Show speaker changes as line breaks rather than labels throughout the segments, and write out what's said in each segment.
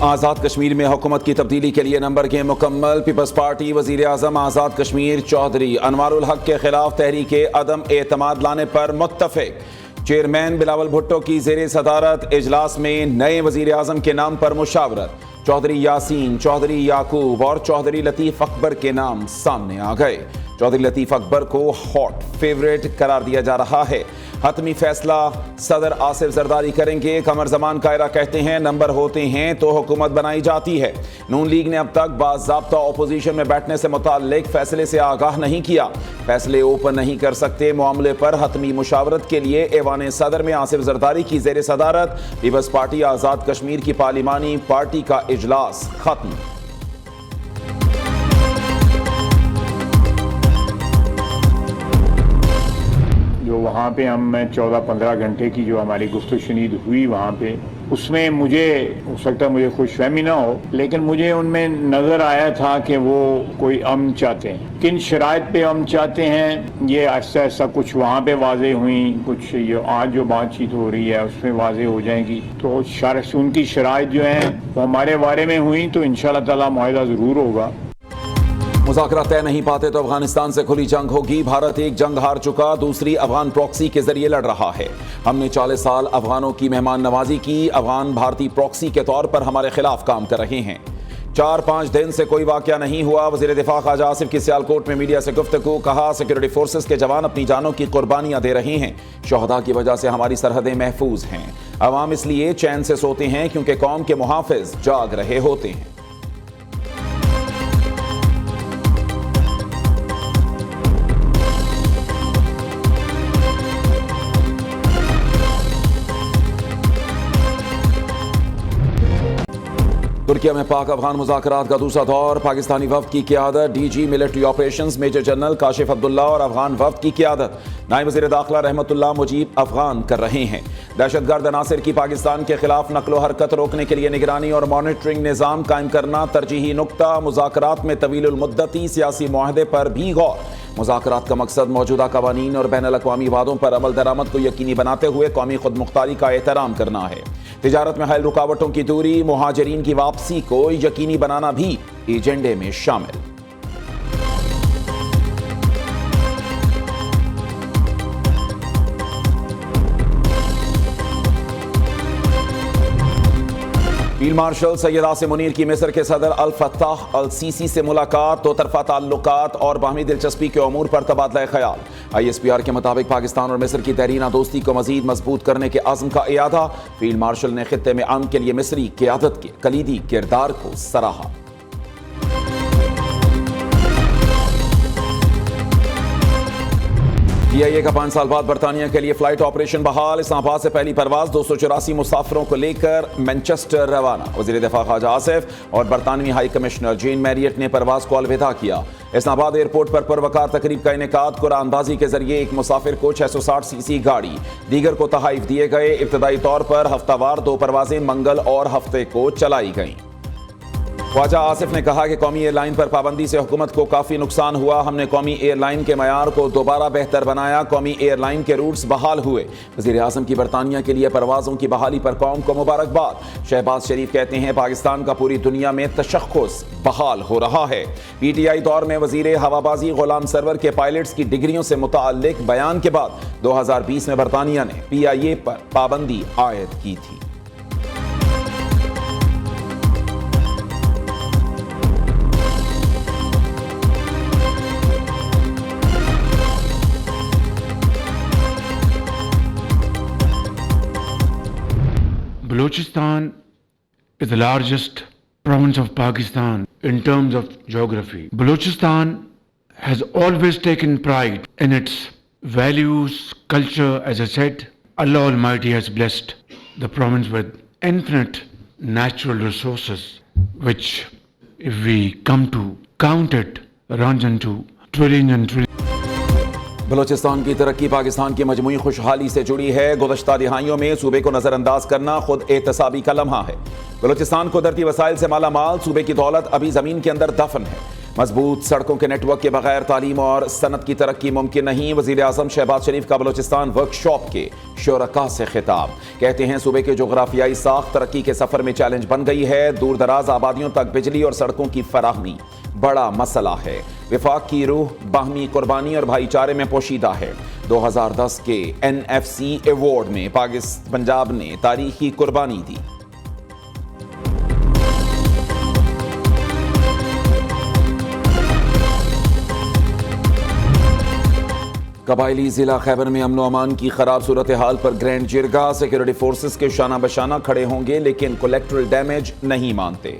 آزاد کشمیر میں حکومت کی تبدیلی کے لیے نمبر گیم مکمل۔ پیپلز پارٹی وزیر اعظم آزاد کشمیر چودھری انوار الحق کے خلاف تحریک عدم اعتماد لانے پر متفق۔ چیئرمین بلاول بھٹو کی زیر صدارت اجلاس میں نئے وزیر اعظم کے نام پر مشاورت۔ چودھری یاسین، چودھری یعقوب اور چودھری لطیف اکبر کے نام سامنے آ گئے۔ چودھری لطیف اکبر کو ہاٹ فیورٹ قرار دیا جا رہا ہے۔ حتمی فیصلہ صدر آصف زرداری کریں گے۔ قمر زمان قائرہ کہتے ہیں نمبر ہوتے ہیں تو حکومت بنائی جاتی ہے۔ نون لیگ نے اب تک باضابطہ اپوزیشن میں بیٹھنے سے متعلق فیصلے سے آگاہ نہیں کیا۔ فیصلے اوپن نہیں کر سکتے معاملے پر حتمی مشاورت کے لیے ایوان صدر میں آصف زرداری کی زیر صدارت پیپلز پارٹی آزاد کشمیر کی پارلیمانی پارٹی کا اجلاس ختم۔
جو وہاں پہ ہم 14-15 گھنٹے کی جو ہماری گفت و شنید ہوئی وہاں پہ، اس میں مجھے ہو سکتا ہے مجھے خوش فہمی نہ ہو، لیکن مجھے ان میں نظر آیا تھا کہ وہ کوئی امن چاہتے ہیں۔ کن شرائط پہ امن چاہتے ہیں یہ ایسا ایسا کچھ وہاں پہ واضح ہوئیں، کچھ یہ آج جو بات چیت ہو رہی ہے اس میں واضح ہو جائیں گی۔ تو ان کی شرائط جو ہیں وہ ہمارے بارے میں ہوئیں تو انشاءاللہ تعالی معاہدہ ضرور ہوگا۔
مذاکرات طے نہیں پاتے تو افغانستان سے کھلی جنگ ہوگی۔ بھارت ایک جنگ ہار چکا، دوسری افغان پراکسی کے ذریعے لڑ رہا ہے۔ ہم نے 40 سال افغانوں کی مہمان نوازی کی، افغان بھارتی پراکسی کے طور پر ہمارے خلاف کام کر رہے ہیں۔ 4-5 دن سے کوئی واقعہ نہیں ہوا۔ وزیر دفاع خواجہ آصف کی سیالکوٹ میں میڈیا سے گفتگو، کہا سیکورٹی فورسز کے جوان اپنی جانوں کی قربانیاں دے رہے ہیں۔ شہداء کی وجہ سے ہماری سرحدیں محفوظ ہیں۔ عوام اس لیے چین سے سوتے ہیں کیونکہ قوم کے محافظ جاگ رہے ہوتے ہیں۔ ترکیہ میں پاک افغان مذاکرات کا دوسرا دور، پاکستانی وفد کی قیادت D G military operations major general Kashif Abdullah اور افغان وفد کی قیادت نائب وزیر داخلہ رحمت اللہ مجیب افغان کر رہے ہیں۔ دہشت گرد عناصر کی پاکستان کے خلاف نقل و حرکت روکنے کے لیے نگرانی اور مانیٹرنگ نظام قائم کرنا ترجیحی نکتہ۔ مذاکرات میں طویل المدتی سیاسی معاہدے پر بھی غور۔ مذاکرات کا مقصد موجودہ قوانین اور بین الاقوامی وعدوں پر عمل درآمد کو یقینی بناتے ہوئے قومی خود مختاری کا احترام کرنا ہے۔ تجارت میں حائل رکاوٹوں کی دوری، مہاجرین کی واپسی کو یقینی بنانا بھی ایجنڈے میں شامل۔ فیلڈ مارشل سید عاصم منیر کی مصر کے صدر الفتاح السیسی سے ملاقات، دو طرفہ تعلقات اور باہمی دلچسپی کے امور پر تبادلہ خیال۔ ISPR کے مطابق پاکستان اور مصر کی دیرینہ دوستی کو مزید مضبوط کرنے کے عزم کا اعادہ۔ فیلڈ مارشل نے خطے میں امن کے لیے مصری قیادت کے کلیدی کردار کو سراہا۔ PIA کا 5 سال بعد برطانیہ کے لیے فلائٹ آپریشن بحال۔ اسلام آباد سے پہلی پرواز 284 مسافروں کو لے کر مینچسٹر روانہ۔ وزیر دفاع خواجہ آصف اور برطانوی ہائی کمشنر جین میریٹ نے پرواز کو الوداع کیا۔ اسلام آباد ایئرپورٹ پر پروقار تقریب کا انعقاد، قرعہ اندازی کے ذریعے ایک مسافر کو 660 cc گاڑی، دیگر کو تحائف دیے گئے۔ ابتدائی طور پر ہفتہ وار 2 پروازیں منگل اور ہفتے کو چلائی گئیں۔ خواجہ آصف نے کہا کہ قومی ایئر لائن پر پابندی سے حکومت کو کافی نقصان ہوا۔ ہم نے قومی ایئر لائن کے معیار کو دوبارہ بہتر بنایا، قومی ایئر لائن کے روٹس بحال ہوئے۔ وزیر اعظم کی برطانیہ کے لیے پروازوں کی بحالی پر قوم کو مبارکباد۔ شہباز شریف کہتے ہیں پاکستان کا پوری دنیا میں تشخص بحال ہو رہا ہے۔ PTI دور میں وزیر ہوابازی غلام سرور کے پائلٹس کی ڈگریوں سے متعلق بیان کے بعد 2020 میں برطانیہ نے PIA پر پابندی عائد کی تھی۔
Balochistan is the largest province of Pakistan in terms of geography. Balochistan has always taken pride in its values, culture. As I said, Allah Almighty has blessed the province with infinite natural resources, which if we come to count it, runs into trillions and trillions.
Balochistan کی ترقی پاکستان کی مجموعی خوشحالی سے جڑی ہے۔ گزشتہ دہائیوں میں صوبے کو نظر انداز کرنا خود احتسابی کا لمحہ ہے۔ بلوچستان قدرتی وسائل سے مالا مال، صوبے کی دولت ابھی زمین کے اندر دفن ہے۔ मजबूत सड़कों के नेटवर्क के बगैर तालीम और सनत की तरक्की मुमकिन नहीं। वजीर आजम शहबाज शरीफ का बलोचिस्तान वर्कशॉप के शुरका से खिताब। कहते हैं सूबे के जोग्राफियाई साख तरक्की के सफर में चैलेंज बन गई है। दूर दराज आबादियों तक बिजली और सड़कों की फराहमी बड़ा मसला है। विफाक की रूह बाहमी कुर्बानी और भाईचारे में पोशीदा है। 2010 के NFC अवार्ड में पंजाब ने तारीखी कुर्बानी दी। कबायली जिला खैबर में अमन अमान की खराब सूरत हाल पर ग्रैंड जिरगा। सिक्योरिटी फोर्सेस के शाना बशाना खड़े होंगे लेकिन कोलेक्ट्रल डैमेज नहीं मानते।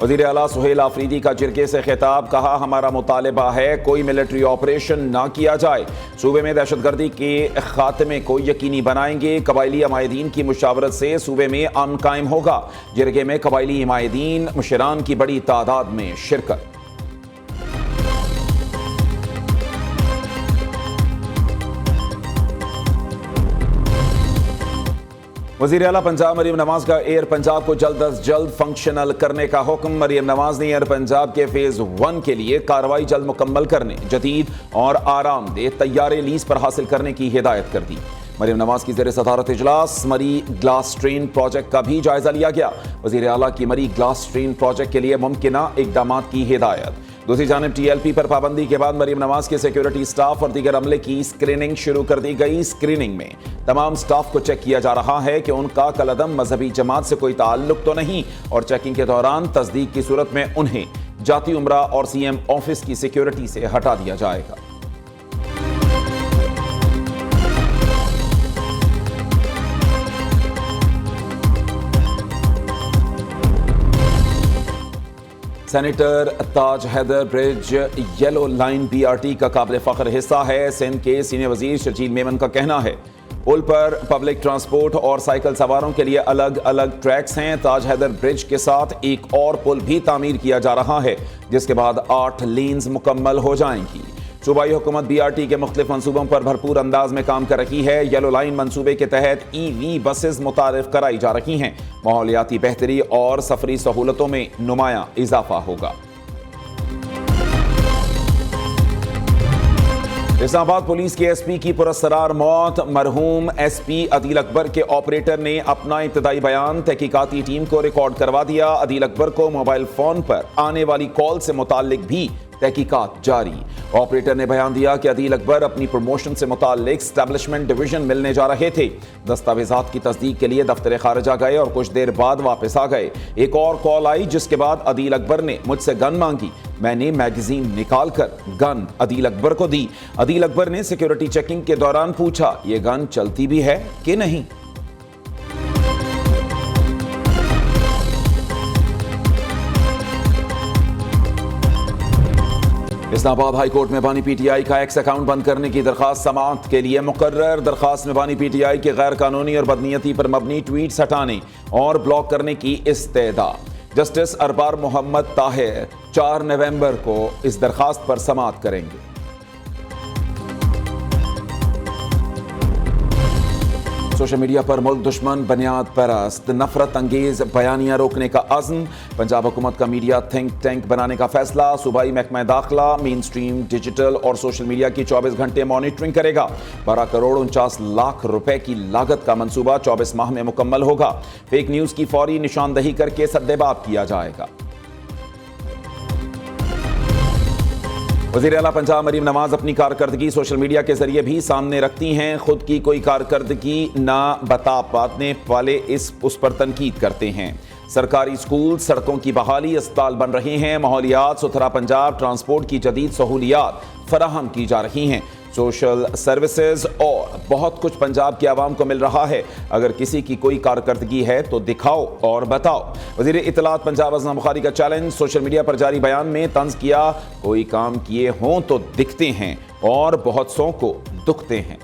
वज़ीर आला सुहेल आफरीदी का जिरगे से खिताब। कहा हमारा मुतालबा है कोई मिलिट्री ऑपरेशन ना किया जाए। सूबे में दहशतगर्दी के खात्मे को यकीनी बनाएंगे। कबायली अमायदीन की मुशावरत से सूबे में अमन कायम होगा। जिरगे में कबायली अमायदीन मुशरान की बड़ी तादाद में शिरकत। वज़ीर आला पंजाब मरीम नवाज का एयर पंजाब को जल्द अज जल्द फंक्शनल करने का हुक्म। मरीम नवाज ने एयर पंजाब के फेज 1 के लिए कार्रवाई जल्द मुकम्मल करने, जदीद और आरामदेह तैयारे लीज पर हासिल करने की हिदायत कर दी। मरीम नवाज की ज़ेर सदारत इजलास मरी ग्लास ट्रेन प्रोजेक्ट का भी जायजा लिया गया। वज़ीर आला की मरी ग्लास ट्रेन प्रोजेक्ट के लिए मुमकिना इक़दाम की हिदायत। दूसरी जानिब TLP पर पाबंदी के बाद मरीम नवाज के सिक्योरिटी स्टाफ और दीगर अमले की स्क्रीनिंग शुरू कर दी गई। स्क्रीनिंग में तमाम स्टाफ को चेक किया जा रहा है कि उनका कलअदम मजहबी जमात से कोई ताल्लुक तो नहीं, और चेकिंग के दौरान तस्दीक की सूरत में उन्हें जाती उम्रा और CM ऑफिस की सिक्योरिटी से हटा दिया जाएगा। Senator Taj Haider bridge yellow line BRT का काबिल फख्र हिस्सा है। सिंध के सीनियर वजीर शर्जील मेमन का कहना है पुल पर पब्लिक ट्रांसपोर्ट और साइकिल सवारों के लिए अलग अलग ट्रैक्स हैं। ताज हैदर ब्रिज के साथ एक और पुल भी तामीर किया जा रहा है, जिसके बाद 8 लेन्स मुकम्मल हो जाएंगी। सूबाई हुकूमत BRT के मुख्तलिफ मनसूबों पर भरपूर अंदाज में काम कर रही है। येलो लाइन मनसूबे के तहत EV बसेस मुतारिफ कराई जा रही हैं। माहौलियाती बेहतरी और सफरी सहूलतों में नुमाया इजाफा होगा। इस्लामाबाद पुलिस के SP की पुरस्सरार मौत। मरहूम SP अदील अकबर के ऑपरेटर ने अपना इब्तदाई बयान तहकीकाती टीम को रिकॉर्ड करवा दिया। अदील अकबर को मोबाइल फोन पर आने वाली कॉल से मुताल्लिक भी तहकीकात जारी। ऑपरेटर ने बयान दिया कि अदील अकबर अपनी प्रमोशन से मुताल्लिक एस्टैब्लिशमेंट डिवीजन मिलने जा रहे थे। दस्तावेजात की तस्दीक के लिए दफ्तर खारिजा गए और कुछ देर बाद वापस आ गए। एक और कॉल आई जिसके बाद अदील अकबर ने मुझसे गन मांगी। मैंने मैगजीन निकाल कर गन अदील अकबर को दी। अदील अकबर ने सिक्योरिटी चेकिंग के दौरान पूछा ये गन चलती भी है कि नहीं। इस्लामाबाद हाई कोर्ट में बानी PTI का एक्स अकाउंट बंद करने की दरखास्त समाअत के लिए मुकर्रर। दरखास्त में बानी PTI के गैर कानूनी और बदनीयती पर मबनी ट्वीट्स हटाने और ब्लॉक करने की इस्तेदा। जस्टिस अरबार मोहम्मद ताहिर 4 नवंबर को इस दरखास्त पर समाअत करेंगे। सोशल मीडिया पर मुल्क दुश्मन, बुनियाद परस्त, नफरत अंगेज बयानियां रोकने का अज़्म। पंजाब हुकूमत का मीडिया थिंक टैंक बनाने का फैसला। सूबाई महकमा दाखिला मेन स्ट्रीम, डिजिटल और सोशल मीडिया की 24 घंटे मॉनिटरिंग करेगा। 12 करोड़ 49 लाख रुपए की लागत का मंसूबा 24 माह में मुकम्मल होगा। फेक न्यूज की फौरी निशानदही करके सद्देबाब किया जाएगा। वज़ीर आला पंजाब मरीम नवाज अपनी कारकर्दगी सोशल मीडिया के जरिए भी सामने रखती हैं। खुद की कोई कारकर्दगी ना बता पाने वाले उस पर तनकीद करते हैं। सरकारी स्कूल, सड़कों की बहाली, अस्पताल बन रहे हैं। माहौलियात, सुथरा पंजाब, ट्रांसपोर्ट की जदीद सहूलियात फराहम की जा रही हैं। सोशल सर्विसेज और बहुत कुछ पंजाब की आवाम को मिल रहा है। अगर किसी की कोई कारकर्दगी है तो दिखाओ और बताओ। वज़ीर इत्तलात पंजाब अज़म बुखारी का चैलेंज। सोशल मीडिया पर जारी बयान में तंज किया कोई काम किए हों तो दिखते हैं और बहुत सौ को दुखते हैं।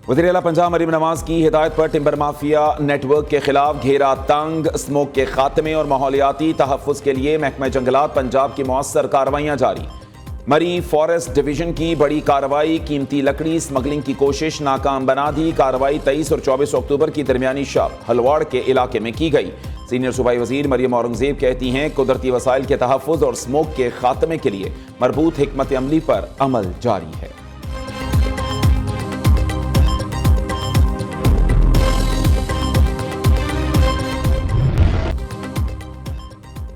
वज़ीर आला पंजाब मरीम नवाज की हिदायत पर टिम्बर माफिया नेटवर्क के खिलाफ घेरा तंग। स्मोक के खात्मे और माहौलियाती तहफ़्फ़ुज़ के लिए महकमा जंगलात पंजाब की मौसर कार्रवाइयाँ जारी। मरी फॉरेस्ट डिवीजन की बड़ी कार्रवाई, कीमती लकड़ी स्मगलिंग की कोशिश नाकाम बना दी। कार्रवाई 23 और 24 अक्टूबर की दरमियानी शब हलवाड़ के इलाके में की गई। सीनियर सूबाई वजीर मरियम औरंगजेब कहती हैं कुदरती वसाइल के तहफ़्फ़ुज़ और स्मोक के खात्मे के लिए मरबूत हिकमत अमली पर अमल जारी है।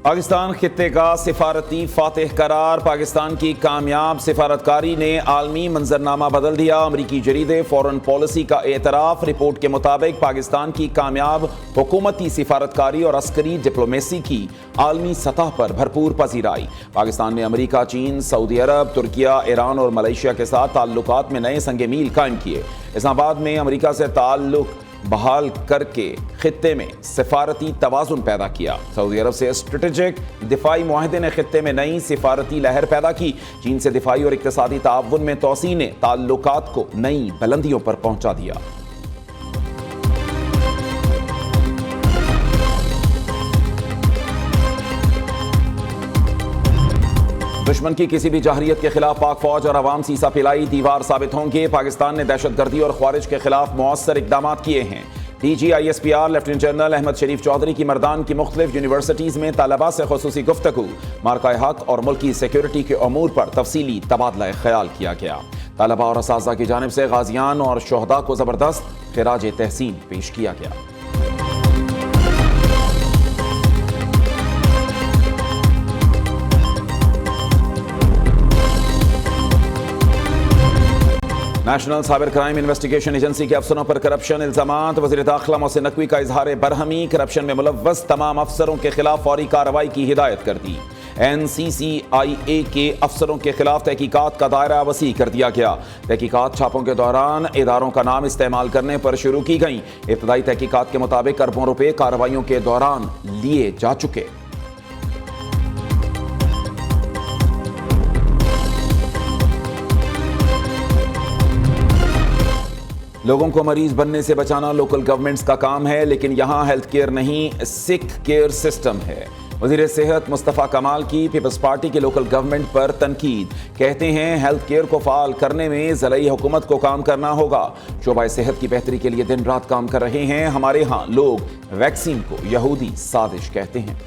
पाकिस्तान खित्ते का सिफारती फातिह करार, पाकिस्तान की कामयाब सिफारतकारी ने आलमी मंजरनामा बदल दिया। अमरीकी जरीदे फॉरेन पॉलिसी का एतराफ़, रिपोर्ट के मुताबिक पाकिस्तान की कामयाब हुकूमती सिफारतकारी और अस्करी डिप्लोमेसी की आलमी सतह पर भरपूर पजीराई। पाकिस्तान ने अमरीका, चीन, सऊदी अरब, तुर्किया, ईरान और मलेशिया के साथ ताल्लुकात में नए संगे मील कायम किए। इस्लामाबाद में अमरीका से ताल्लुक बहाल करके खित्ते में सिफारती तवाज़ुन पैदा किया। सऊदी अरब से स्ट्रेटेजिक दिफाई मुआहदे ने खित्ते में नई सिफारती लहर पैदा की। चीन से दिफाई और इक्तिसादी ताउन में तोसी ने ताल्लुकात को नई बुलंदियों पर पहुंचा दिया। दुश्मन की किसी भी जहरियत के खिलाफ पाक फौज और अवाम सीसा पिलाई दीवार साबित होंगे। पाकिस्तान ने दहशतगर्दी और ख्वारिज के खिलाफ मौसर इकदाम किए हैं। DGISPR लेफ्टिनेंट जनरल अहमद शरीफ चौधरी की मर्दान की मुख्तलिफ यूनिवर्सिटीज़ में तलबा से खुसूसी गुफ्तगू, मार्का हक और मुल्की सिक्योरिटी के अमूर पर तफसीली तबादला ख्याल किया गया। तलबा और असातिज़ा की जानिब से गाजियान और शोहदा को ज़बरदस्त खिराज तहसीन पेश किया गया। National cyber crime investigation agency के अफसरों पर करप्शन इल्जामात, वज़ीर दाखिला मोहसिन नकवी का इजहार बरहमी, करप्शन में मुलव्वस तमाम अफसरों के खिलाफ फौरी कार्रवाई की हिदायत कर दी। NCCIA के अफसरों के खिलाफ तहकीकात का दायरा वसी कर दिया गया। तहकीकात छापों के दौरान इदारों का नाम इस्तेमाल करने पर शुरू की गई। इब्तदाई तहकीकात के मुताबिक अरबों रुपए कार्रवाइयों के दौरान लिए जा चुके। लोगों को मरीज बनने से बचाना लोकल गवर्नमेंट्स का काम है, लेकिन यहाँ हेल्थ केयर नहीं सिक केयर सिस्टम है। वज़ीर सेहत मुस्तफ़ा कमाल की पीपल्स पार्टी के लोकल गवर्नमेंट पर तनकीद, कहते हैं हेल्थ केयर को फ़ाल करने में ज़िलाई हुकूमत को काम करना होगा। शोबा सेहत की बेहतरी के लिए दिन रात काम कर रहे हैं। हमारे यहाँ लोग वैक्सीन को यहूदी साजिश कहते हैं।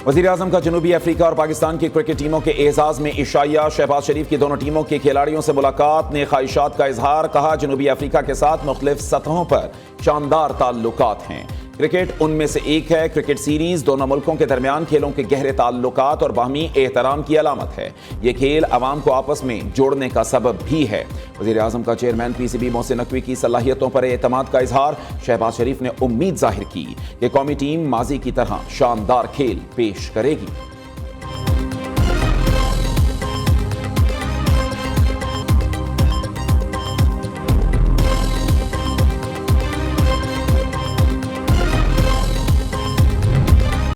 वज़ीर आज़म का जनूबी अफ्रीका और पाकिस्तान की क्रिकेट टीमों के एजाज में इशाया, शहबाज शरीफ की दोनों टीमों के खिलाड़ियों से मुलाकात ने ख्वाहिशात का इजहार, कहा जनूबी अफ्रीका के साथ मुख्तलिफ सतहों पर शानदार ताल्लुकात हैं। क्रिकेट उनमें से एक है। क्रिकेट सीरीज दोनों मुल्कों के दरमियान खेलों के गहरे ताल्लुकात और बाहमी एहतराम की अलामत है। ये खेल अवाम को आपस में जोड़ने का सबब भी है। वज़ीर आज़म का चेयरमैन PCB मोहसिन नकवी की सलाहियतों पर एतमाद का इजहार, शहबाज शरीफ ने उम्मीद जाहिर की कि कौमी टीम माजी की तरह शानदार खेल पेश करेगी।